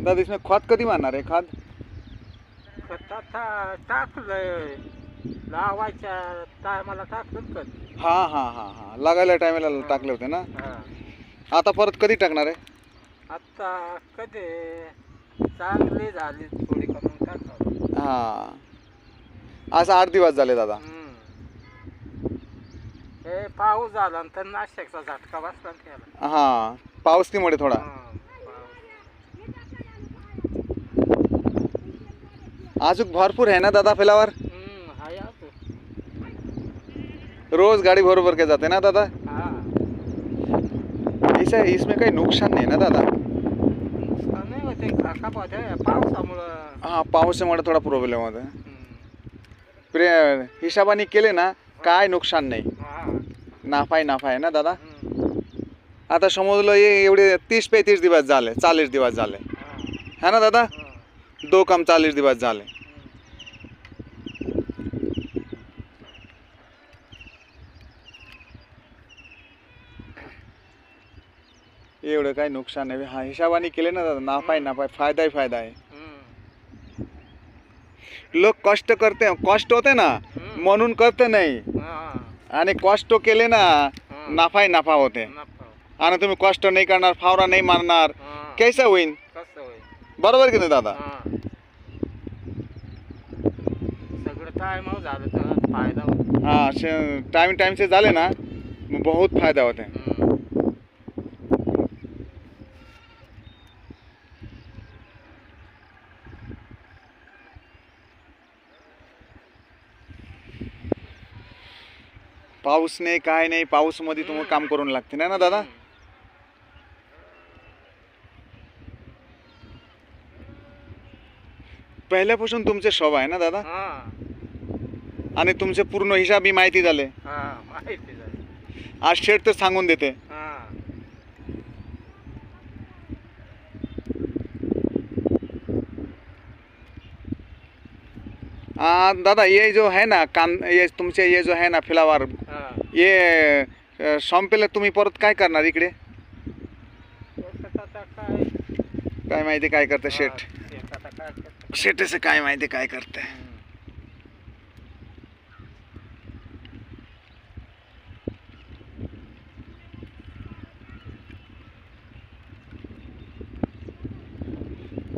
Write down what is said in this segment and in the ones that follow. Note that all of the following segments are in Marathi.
दादा इसमें खाद कधी मारणार आहे खाद? खत आता टाकलंय, लावायच्या टायमाला टाकलं कधी. हा हा हा हा लागायला टायमाला टाकले होते ना. हा. आता परत कधी टाकणार आहे? आता कधी चांगली झाली थोडी करून टाकावं. हा आज 8 दिवस झाले दादा. हे पाऊस झाला तर नाशिकचा झटका बसला ना त्याला. हा पावसामुळे थोडा. अजून भरपूर आहे ना दादा फ्लावर? हाय अजून. रोज गाड़ी बरोबर के जाते ना दादा? हा. ऐसा इसमें काही नुकसान नाही ना दादा? नुकसान नाही होते, काका पाहते पावसामुळं. हा पावसामुळे थोडा प्रॉब्लेम होता. हिशोबाने केले ना काय नुकसान नाही. नाफा आहे ना दादा. आता समजलं ये एवढे 30-35 दिवस झाले, 40 दिवस झाले है ना दादा? 2 कम 40 दिवस झाले. एवढं काही नुकसान नाही. हा हिशोबाने केले ना दादा, नाफा आहे, फायदा आहे. लोक कष्ट होते ना म्हणून करते नाही, आणि कष्ट केले ना नफा होते. आणि तुम्ही कष्ट नाही करणार, फावरा नाही मारणार, कैसे होईल? बरोबर की नाही दादा? सगळं टाइम झालं तर फायदा होतो. हाँ टाइम से झाले ना बहुत फायदा होते हैं. पाऊस नाही काय नाही, पाऊस मध्ये तुम्हाला काम करून लागते ना दादा. पहिल्यापासून तुमचे शोभा आहे ना दादा, आणि तुमचे पूर्ण हिसाबी माहिती झाले. आज शेठ तर सांगून देते. दादा ये जो है ना ये तुमचे ये जो है ना फ्लावर, ये संपेला तुम्ही परत काय करणार इकडे? काय माहिती काय करते शेठ? शेठचे काय माहिती काय करते.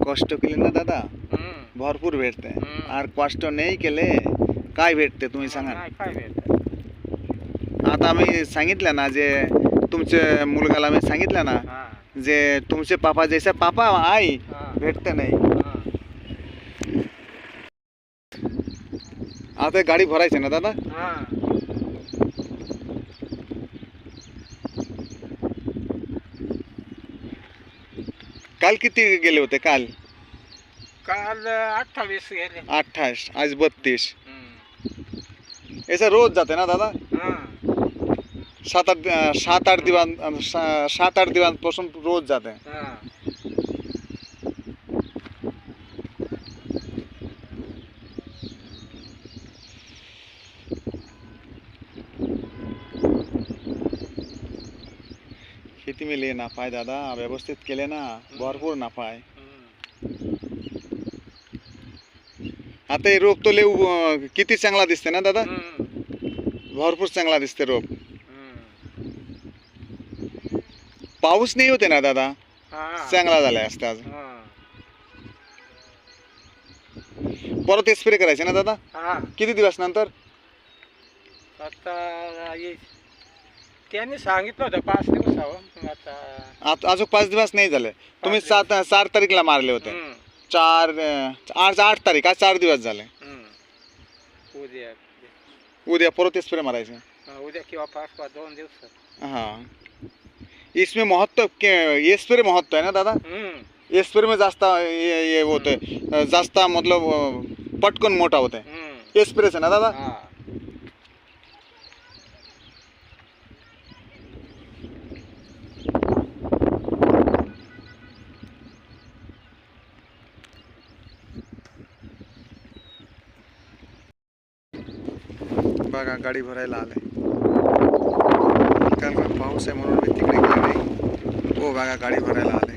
कष्ट केले ना दादा भरपूर भेटते, और कष्ट नाही केले काय भेटते तुम्ही सांगा. आता मी सांगितलं ना, जे तुमचे मुलगाला मी सांगितलं ना, जे तुमचे पापा जैसे पापा आई भेटते नाही. आता गाडी भरायची ना दादा. काल किती गेले होते? काल 28 गेले. 28, आज 32. ऐसा रोज जाते ना दादा? 7-8 दिवसांपासून रोज जाते. खेती में ले नफा आहे दादा, व्यवस्थित केले ना भरपूर नफा आहे. आता हे रोप तो किती चांगला दिसते ना दादा, भरपूर चांगला दिसते रोप. पाऊस नाही होते ना दादा, चांगला झालाय असता. आज परत स्प्रे करायचे ना दादा, किती दिवस नंतर? आता त्यांनी सांगितलं होतं 5 दिवसावर. आता अजून 5 दिवस नाही झाले. तुम्ही 4 तारीखला मारले होते. 8 तारीख, आज 4 दिवस झाले. उद्या परत स्प्रे मारायचे. उद्या किंवा 2 दिवसात. हाँ इसमें महत्व ये स्प्रे महत्व है ना दादा. ये स्प्रे में जास्त ये होते, जास्त मतलब पटकन मोठा होते. ये स्प्रे से ना दादा. बघा गाडी भरायला आले. काल पाऊस आहे म्हणून मी तिकडे गेले नाही. हो बघा गाडी भरायला आले.